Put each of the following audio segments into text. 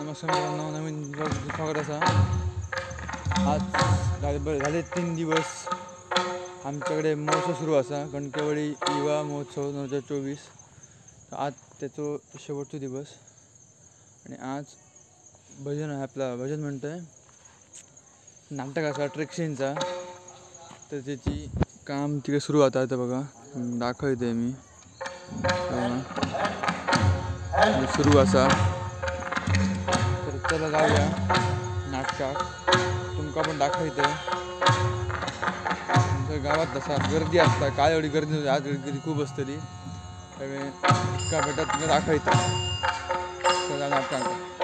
नमस्कार मित्रांनो, नवीन स्वागत असा। आज झाले 3 दिवस आमच्याकडे महोत्सव सुरू असा, कणकेवळी युवा महोत्सव 2024। आज त्याचो शेवटचा दिवस आणि आज भजन आहे, आपला भजन म्हणतोय नाटक असा ट्रेक्शनचा। तर त्याची काम तिकडे सुरू आता आहे बघा, दाखवते मी सुरू असा। तर चला जाऊया नाटकात, तुमका पण दाखवते। गावात तसा गर्दी असता, काय एवढी गर्दी नव्हती, आज गर्दी खूप असतली, त्यामुळे इतका भेटत दाखवता। चला नाटकात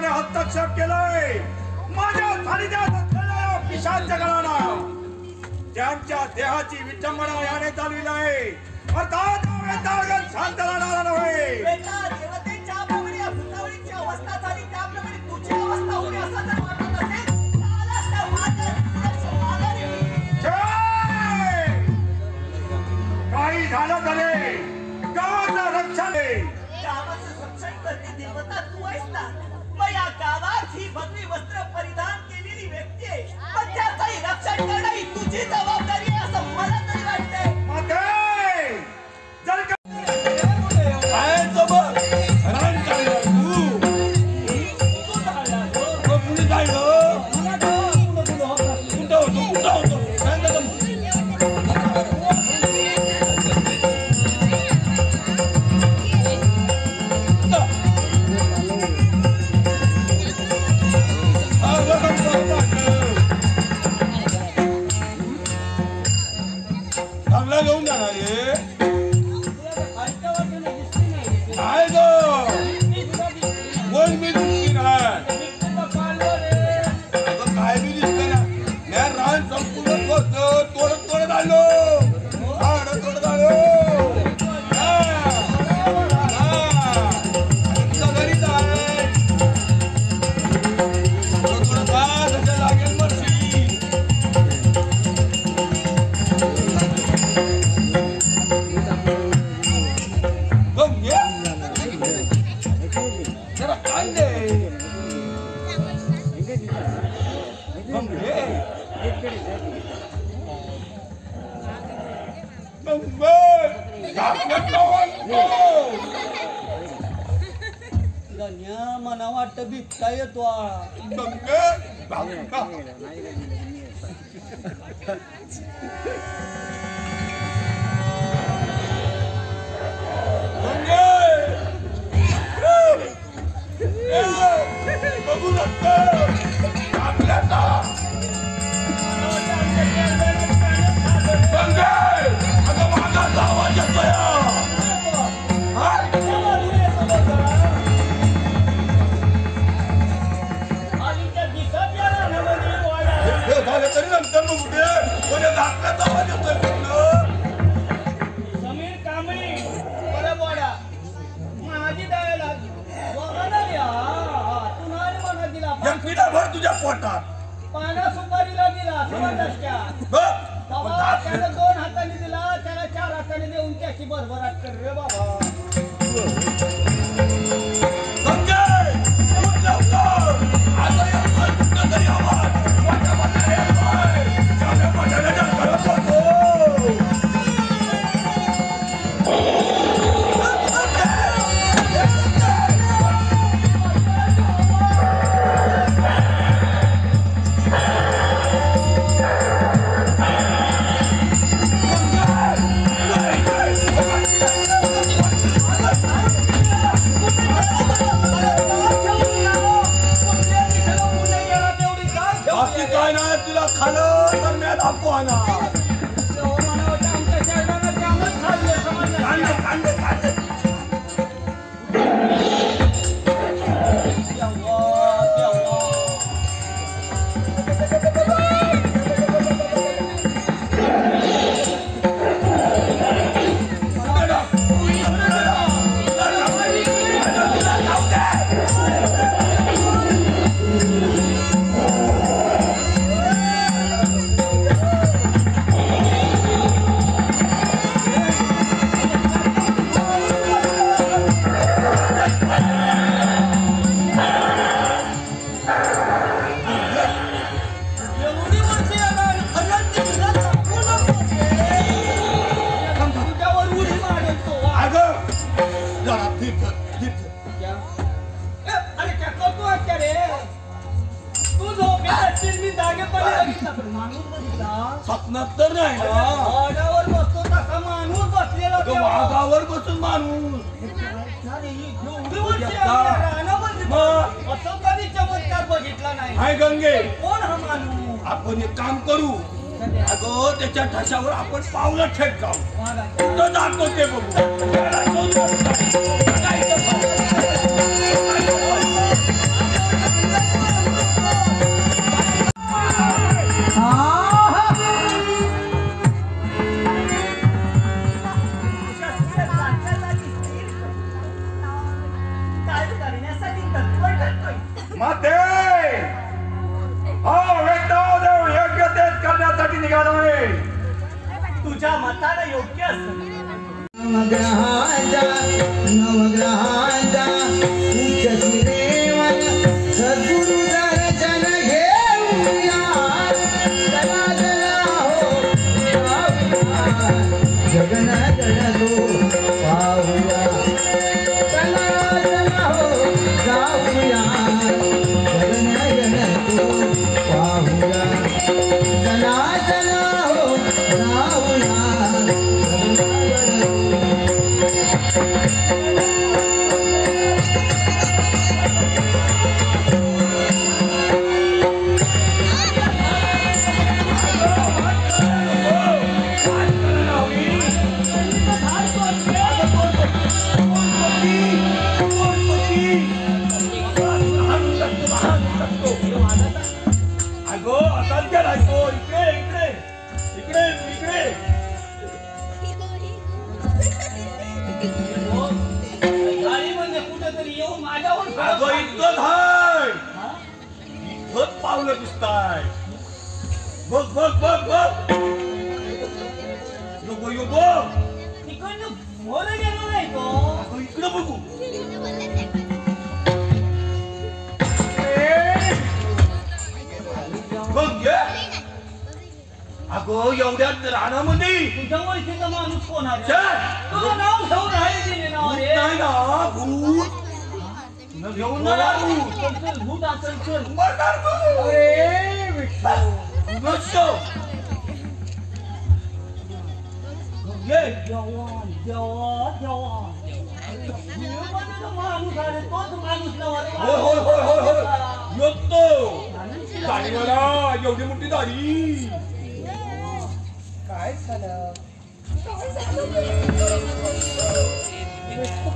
हस्तक्षेप केलाय माझ्या सानिध्यात असलेल्या पिशाच घराणा, ज्यांच्या देहाची विटंबना याने चालविली आहे, अर्थात वेताळगण शांत राहणार नव्हे। देवतेच्या बाबड्या भूतावळीची अवस्था झाली, त्याप्रमाणे तुझी अवस्था होणे असं जर वाटत असेल त्यालाच त्या काही झालं तरी गावाचं रक्षण गावाचं रक्षण करते देवता तू आहेस ना। मग या गावात ही भगवी वस्त्र परिधान केलेली व्यक्ती आहे, पण त्याचंही रक्षण करणं ही तुझी जबाबदारी आहे असं मला तरी वाटतंय। जर Oh, गण्या मला वाटतं बिबटा येतो बघू लागतो आवाज येतोय झालं तरी नंतर मग कुठे कोणी दाखल्याचा आवाज येतोय समीर कांबळी बरं बोला माझी द्यायला म्हणा दिला एक पिढा भर तुझ्या पोटात पाना सुपारीला दिला समजल्या त्याला 2 हाताने दिला त्याला 4 हाताने देऊन त्याची भरभराट कर रे बाबा स्वप्नात तर नाही झाडावर बसतो तसा माणूस बसलेला वाघावर बसून माणूस असं कधी चमत्कार बघितला नाही हाय गंगे कोण हा माणूस आपण एक काम करू अगं त्याच्या ठशावर आपण पावलं ठेक जाऊ कुठं जातो ते बघू माते हो वेदादेव योग्य तेच करण्यासाठी निघालोय तुझ्या मताला योग्य असत नवग्रहांचा उच्च श्रीदेवन सद्गुरु दर्शन घेऊया चला चला हो जगन जगतो पाहूया चला चला हो जाऊया जगन जगतो पाहूया चला चला हो जाऊया अगो आता गेला तो इकडे इकडे इकडे इकडे गाडीमध्ये कुठेतरी येऊन माझ्यावर अगो इतकं हाय इतकंच पावलं दिसताय बघ बघ बघ बघ नको यो बघ तिकडनं मोर गेलो नाही तो अगो इकडे बघू बघ घे अगो एवढ्यात रानामध्ये तुझ्या ओळखीचा माणूस कोण आहे छे! तुझं नाव घेऊन राहिले गेले ना भूत रे नाही ना भूत न घेऊन होणार भूत भूत. चल, चल, भूत असेल चल मरणार तू अरे विठ्ठल नसतो ये जवान जवान जवान जीवमध्ये जो माणूस आहे तोच माणूस नव्हा रे. होय होय होय होय होय येतो दाढीवाला एवढी मोठी दाढी काय झालं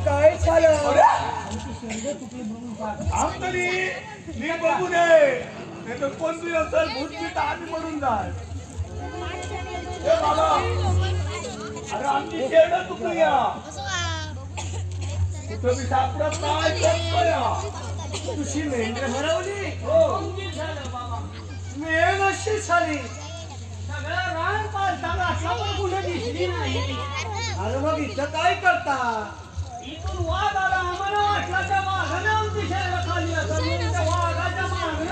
काय झालं आमची शेंडे तुटली म्हणून पाहत. आम तरी मी बघू नये नाही तर कोण बी असेल भूत बीत आम्ही मरून जाय ए बाबा अरे आमची शेड तुकली या कुठं बी सापडत नाही करतोय तुझी मेंढ्र हरवली हो झालं बाबा मेन अशी झाली सगळं रान पालताना समोर कुठे दिसली नाही अरे मग इथं काय करता इथून वाघ आला आम्हाला वाटला त्या वाघाने आमची शेड खाली असं म्हणून त्या वाघाच्या मागणं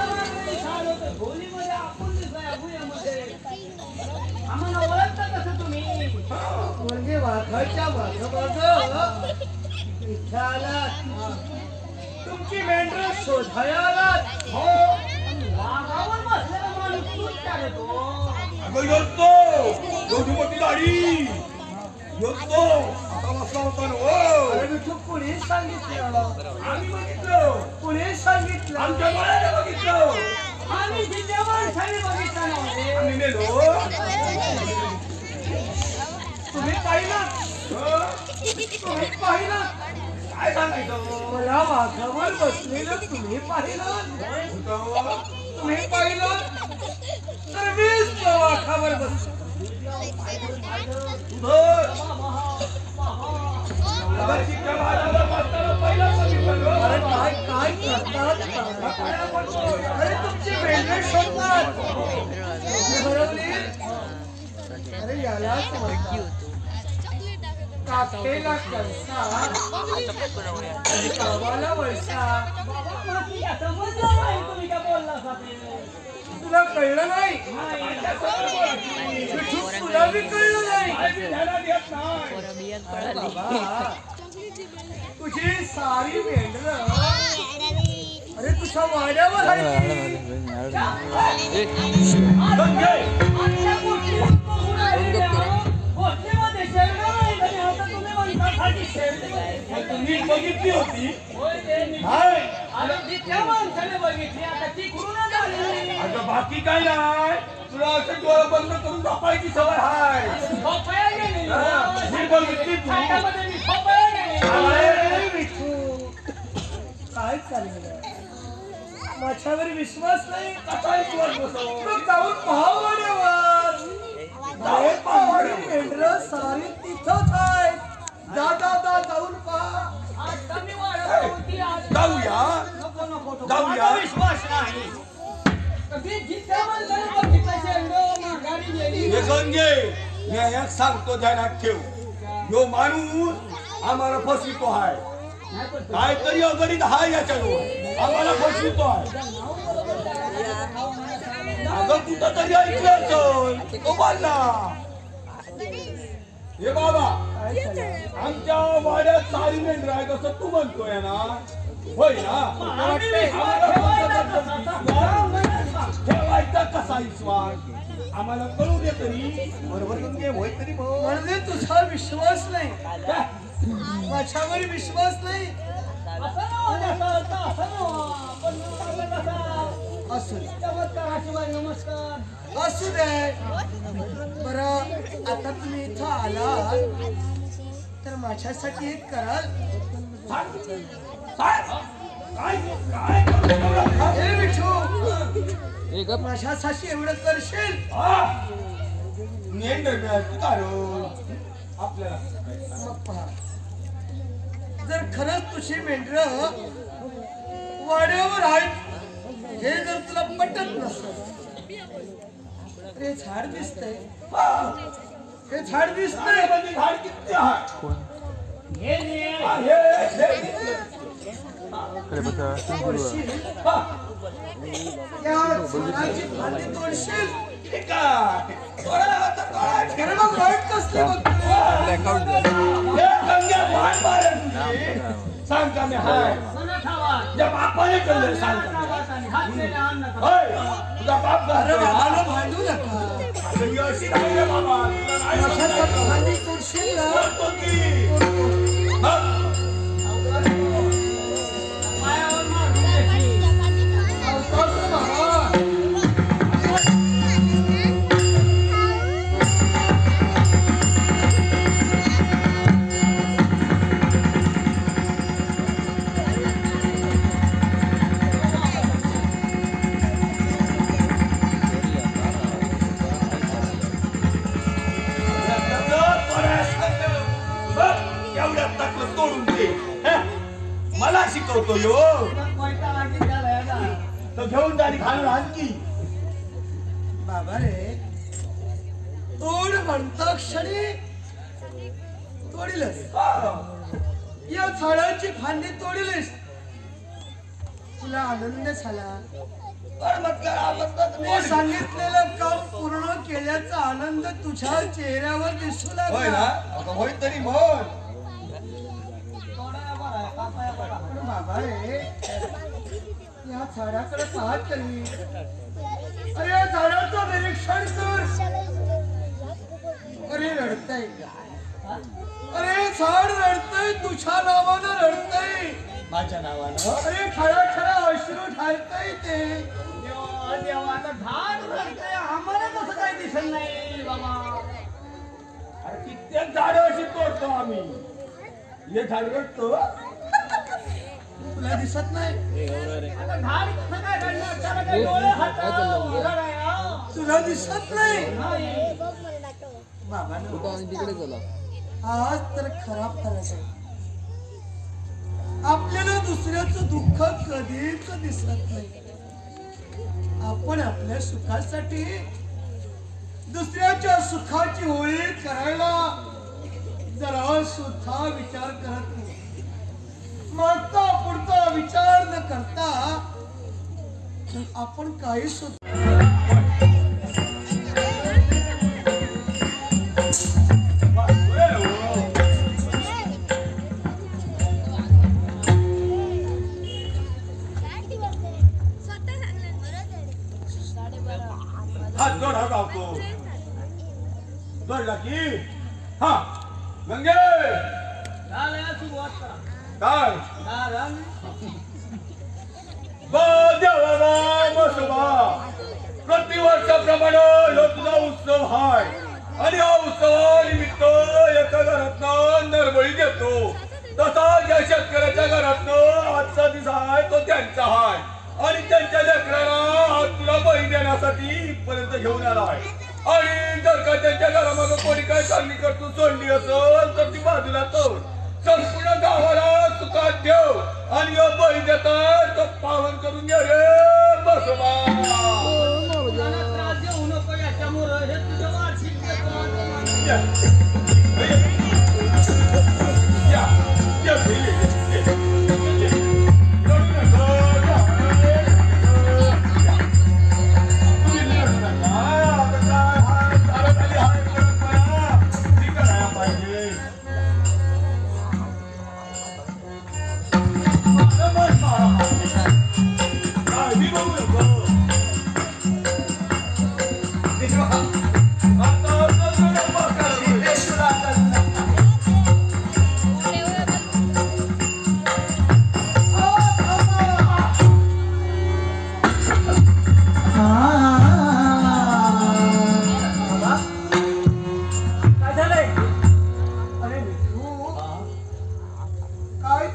झालं होतं गोलीमध्ये आपण दिसलाय भुयामध्ये आम्हाला ओळखता कसं तुम्ही म्हणजे वाघाच्या मागं इथं आलात तुमची मेंढर शोधायला आलात हो वाघावर बसलेला माणूस तूच का रे तो अगं येतो एवढी मोठी दाढी येतो आता बसला होता ना हो अरे मी तू कुणी सांगितलं आम्ही बघितलं कुणी सांगितलं आमच्या डोळ्याने बघितलं आम्ही जिल्ह्या माणसाने बघितलं नव्हते आम्ही नेलो तुम्ही पाहिलं तुम्ही पाहिलं काय सांगायचं मला वाघावर बसलेलं तुम्ही पाहिलं तुम्ही पाहिलं तर मीच त्या वाघावर बसलो अरे काय काय करतात अरे तुमची मेंढर शोधतात हरवली अरे यालाच म्हणतात काटेला कळसा गावाला वळसा तुला कळलं नाही तुला बी कळलं नाही बाबा, तुझी सारी मेंढर अरे तुझ्या वाड्यावर आहे तुम्ही बघितली होती अगं बाकी काय नाही तुला असं डोळं बंद करून झोपायची सवय हाय काय चाललं माझ्यावर विश्वास नाही कसा विश्वास बसव तर जाऊन पाहावं वाड्यावर मेंढर सारी तिथंच आहे जा जा जा जाऊन पहा जाऊया जाऊया विश्वास नाही हे गंगे मी एक सांगतो ध्यानात ठेव यो माणूस आम्हाला फसवितो आहे काहीतरी अगणित हाय याच्यावर आम्हाला फसवितो आहे अगं कुठं तरी ऐकलं असेल तो बोलला हे बाबा आमच्या वाड्यात सारी मेंढर आहे असं तू म्हणतोय ना होय ना ठेवायचा कसा विश्वास आम्हाला कळू दे तरी बरोबर तुमचे होय तरी म्हणजे तुझा विश्वास नाही माझ्यावर विश्वास नाही असू असू दे बरं आता तुम्ही इथं आलात तर माझ्यासाठी एक कराल हे विठू माझ्यासाठी एवढं करशील मेंढर मिळाली कारण आपल्याला मग पहा जर खरंच तुझी मेंढर वाड्यावर आहेत हे जर तुला पटत नसेल तर हे झाड दिसतंय हे झाड दिसतंय झाड किती आहे तोडशील त्या झाडाची फांदी तोडशील ठीक आहे कोणाला आता काय अरे मग वाईट कसली बघतोय? ब्लॅकआउट झालं. हे गंगे भान मारेल तुझी. सांग का मी हाय तुझ्या बापाने केलं सांग का मी? होय तुझा बाप अरे करतोय बाबाला ना? भांडू नका. अगं, ही अशी नाही रे बाबा तुला नाही अशा समजायचं. भांडी करशील ना करतो की बघ. अवतारचं बाबा. एवढ्या टाकलं तोडून दे हं? मला शिकवतो यो तो घेऊन जाणी खाणं आणखी बाबा रे तोड म्हणता क्षणी तोडीलच या झाडाची फांदी तोडीलच तुला आनंद झाला मी सांगितलेलं काम पूर्ण केल्याचा आनंद तुझ्या चेहऱ्यावर दिसू होय ना लागला आता होय तरी म्हण पण बाबा रे या झाडाकडे पाहत तरी अरे या झाडाचं निरीक्षण कर अरे रडतय अरे झाड रडतय तुझ्या नावानं रडतय माझ्या नावानं अरे खरा खरा अश्रू ढालतय ते आम्हाला कसं काय दिसत नाही बाबा अरे कित्येक झाडं अशी तोडतो आम्ही हे झाड रडतो तुला दिसत नाही आता झाड कसं काय काढणार त्याला काय डोळे हात उघड आहे ना? तुला दिसत नाही नाही. बाबा तिकडे चला. आज तर खरा फरक आहे आपल्याला दुसऱ्याचं दुःख कधीच दिसत नाही आपण आपल्या सुखासाठी दुसऱ्याच्या सुखाची होळी करायला जरा सुद्धा विचार करत नाही मागचा पुढचा विचार न करता आपण काही सुद्धा हात जोड हा गावतो जोडला की हा गंगे झालं सुरुवात करा. काय कारण प्रतिवर्षाप्रमाणे ह्यो तुझा उत्सव हाय आणि हा उत्सवानिमित्त एका घरातनं नरबळी देतो तसा ज्या शेतकऱ्याच्या घरातनं आजचा दिवस हाय तो त्यांचा हाय आणि त्यांच्या लेकराला आज तुला बळी देण्यासाठी इथपर्यंत घेऊन आलाय आणि जर का त्यांच्या घरामागं कोणी काय चांगली करतो सोडली असेल तर ती बाजूला तोड संपूर्ण गावाला सुखात ठेव आणि ह्यो बळी देतात तो पावन करून घे रे बसोबा मुलांना त्रास देऊ नको याच्यामुळं हे तुझं वार्षिक वेतन. या या या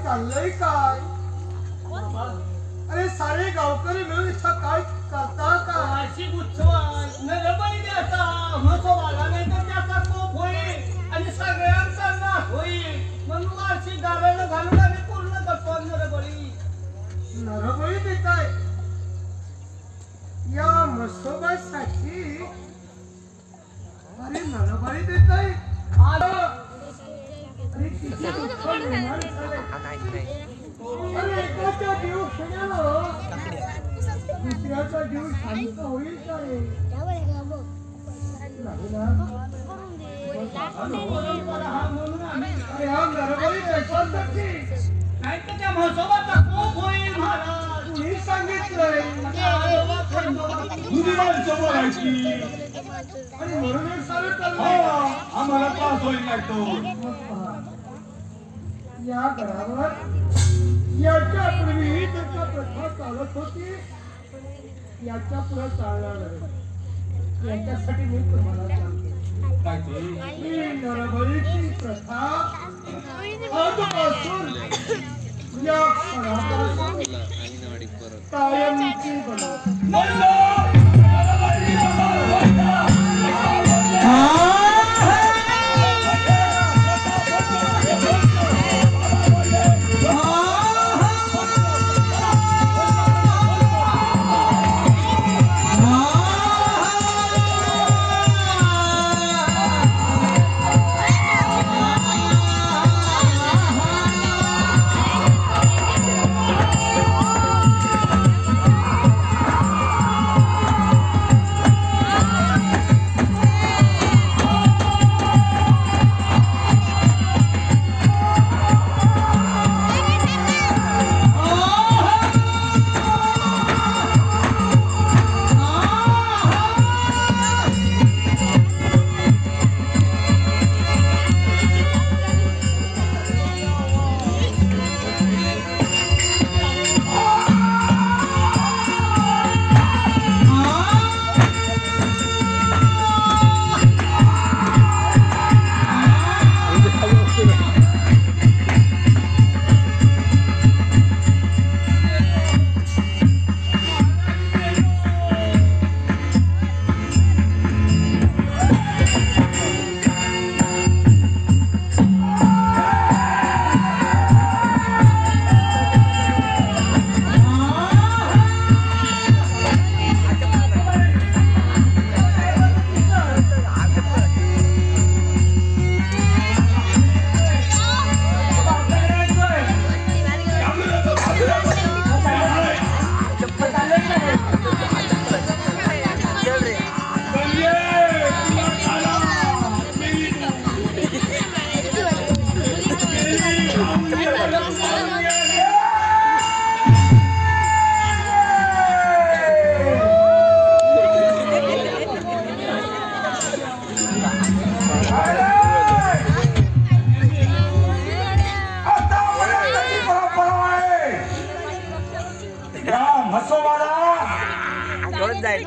चाललंय काय अरे सारे गावकरी मिळून इथं काय करता का वार्षिक उत्सवात नरबळी द्यायचा महत्व आला नाही तर त्याचा कोप होईल आणि सगळ्यांचा नाश होईल म्हणून वार्षिक गाव्याला घालून आम्ही पूर्ण करतो नरबळी. नरबळी देताय या मसोबासाठी अरे नरबळी देताय अरे किती दुःख निर्माण झालंय. अरे एकाच्या जीव क्षणाला दुसऱ्याचा जीव शांत होईल का रे परंपरा हा म्हणून आम्ही या नरबळी यशवंताची नाही तर त्या महोत्सवाचा कोप होईल महाराज. कुणी सांगितलंय तुझी माणसं बोलायची आणि म्हणून हे सारं चाललंय. आम्हाला त्रास होईल नाही तो. या घरावर याच्या पूर्वी त्याच्या प्रथा चालत होती, याच्या पुढे चालणार नाही. याच्यासाठी मी तुम्हाला सांगतो काय ते ही नरबळीची प्रथा आजपासून या क्षणापासून कायमची बनव.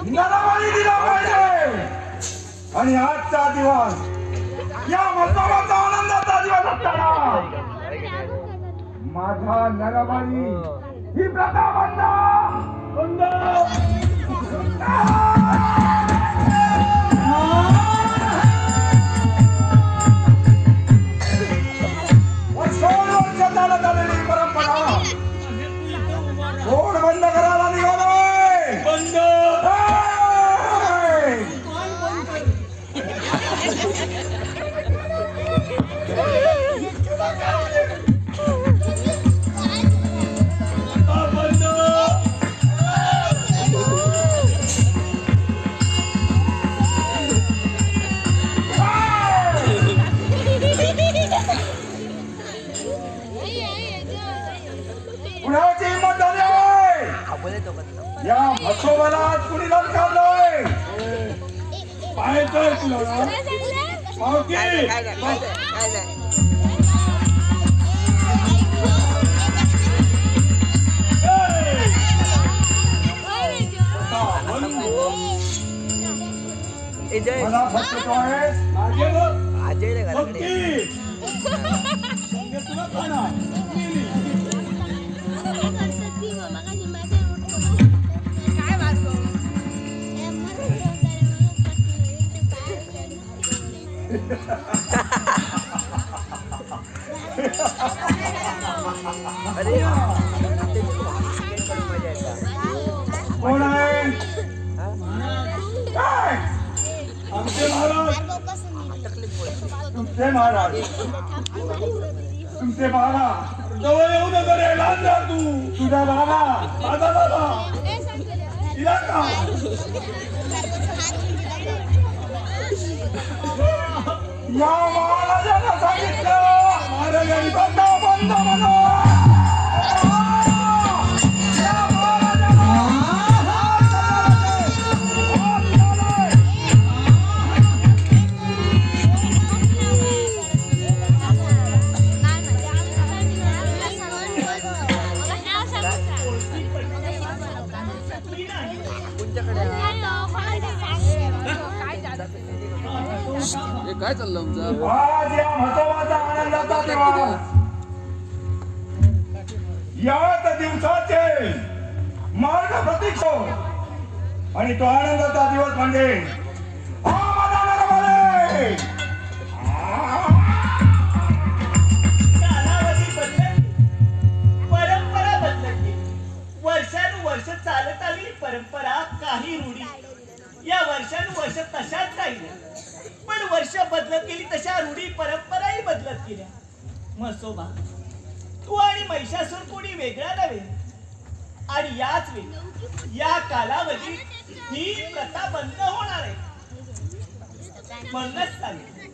नरबळी दिला पाहिजे. आणि आजचा दिवस या महोत्सवाचा आनंदाचा दिवस असताना माझा नरबळी ही प्रथा बंद. वर्षोवर्ष चालत आलेली परंपरा कोण बंद करायला निघालोय? बंद. कुणाची हिंमत झाली आहे? या महोत्सवाला कुणी ललकारलोय? पाहायचंय तुला पावकी. मला फक्त तो आहेस भक्ती. तुला खाणार कोण आहे? काय? आमचे महाराज. तुमचे महाराज. तुमचे महाराज जवळ येऊ नका रे. लांब जा तू. तुझा बाबा माझा बाबा इला का या महाराजांना सांगितलं महाराजांनी बंद बंद म्हणून काय चाललं आमचं आज या महत्वाचा आनंदाचा दिवस याच दिवसाचे मार्ग प्रतीक्षा आणि तो आनंदाचा दिवस म्हणजे कालावधी बदलत परंपरा बदलत गेली. वर्षानुवर्ष चालत आलेली परंपरा काही रूढी या वर्षानुवर्ष तशाच राहिल्या. पण वर्ष बदलत गेली तशा रूढी परंपराही बदलत गेल्या. म्हसोबा तू आणि महिषासूर कोणी वेगळा नव्हे आणि याच वेळी या कालावधीत ही प्रथा बंद होणार आहे. म्हणूनच चालेल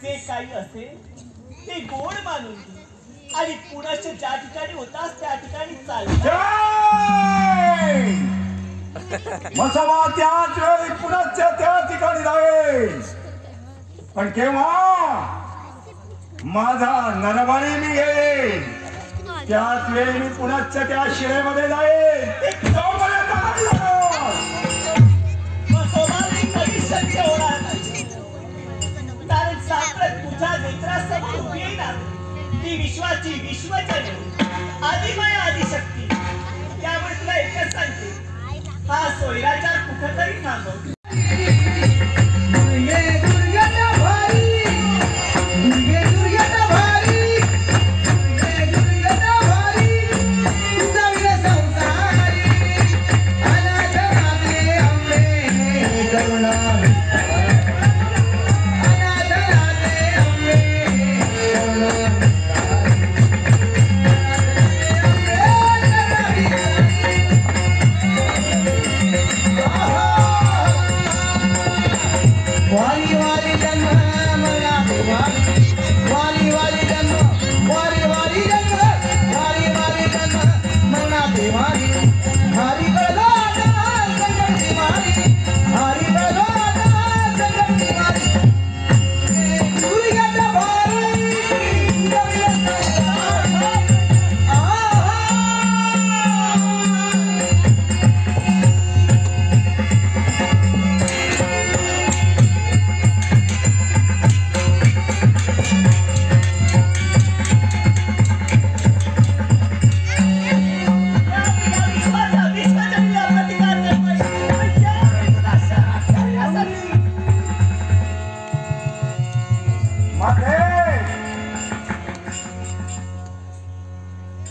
जे काही असेल ते गोड मानून घे आणि पुनश्च ज्या ठिकाणी होतास त्या ठिकाणी चाल. मसवा त्याच वेळी पुनश्च त्या ठिकाणी जाईल. पण केव्हा माझा नरबळी मी घेईन त्याच वेळी मी पुनश्च त्या शिळेमध्ये जाईल. मसोबाने कधीच शक्य होणार नाही. कारण साक्षात तुझ्या नेत्रासमोर उभी येणार ती विश्वाची विश्वजननी आदिमय आदिशक्ती. त्यामुळे तुला एकच सांगते हा सोयराचार कुठेतरी थांबव.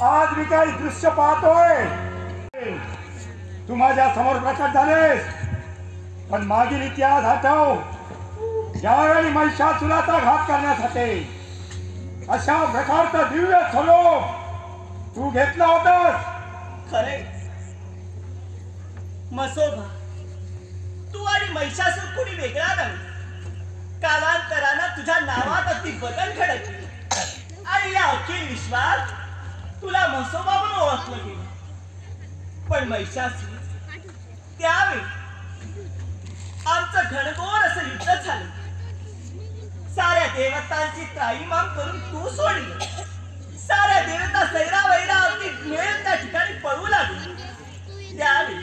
आज मी काही दृश्य पाहतोय. तू माझ्या समोर प्रकट झालेस. पण मागील इतिहास आठव. ज्यावेळी महिषासुराचा घात करण्यासाठी अशा प्रकारचा दिव्य स्वरूप तू घेतला होतास. खरे मसोबा तू आणि महिषासूर कोणी वेगळा नव्हे. कालांतरानं तुझ्या नावात अगदी बदल घडत आणि या अखिल विश्वात तुला मसोबा म्हणून ओळखलं गेलं. पण महिषासूर त्यावेळी आमचं घनघोर असं युद्ध झालं. साऱ्या देवतांची त्राईमाम करून तू सोडली. साऱ्या देवता सैरावैरा अगदी मिळेल त्या ठिकाणी पळू लागली. त्यावेळी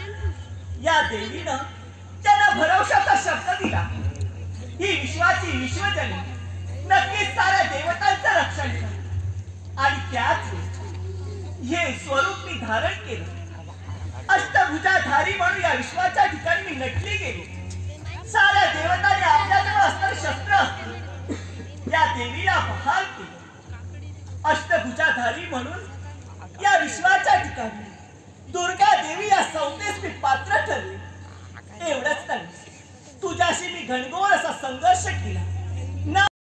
या देवीनं त्यांना भरवशाचा शब्द दिला. ही विश्वाची विश्वजनी नक्कीच साऱ्या देवतांचं रक्षण कर. आणि त्याच हे स्वरूप मी धारण केलं. अष्टभुजाधारी म्हणून या विश्वाच्या ठिकाणी मी नटली गेलो. साऱ्या देवतांनी आपल्याजवळ असणारे शस्त्र असते या देवीला बहाल केलं. अष्टभुजाधारी म्हणून या विश्वाच्या ठिकाणी दुर्गा देवी या संज्ञेस मी पात्र ठरले. एवढंच नाही तुझ्याशी मी घनघोर असा संघर्ष केला.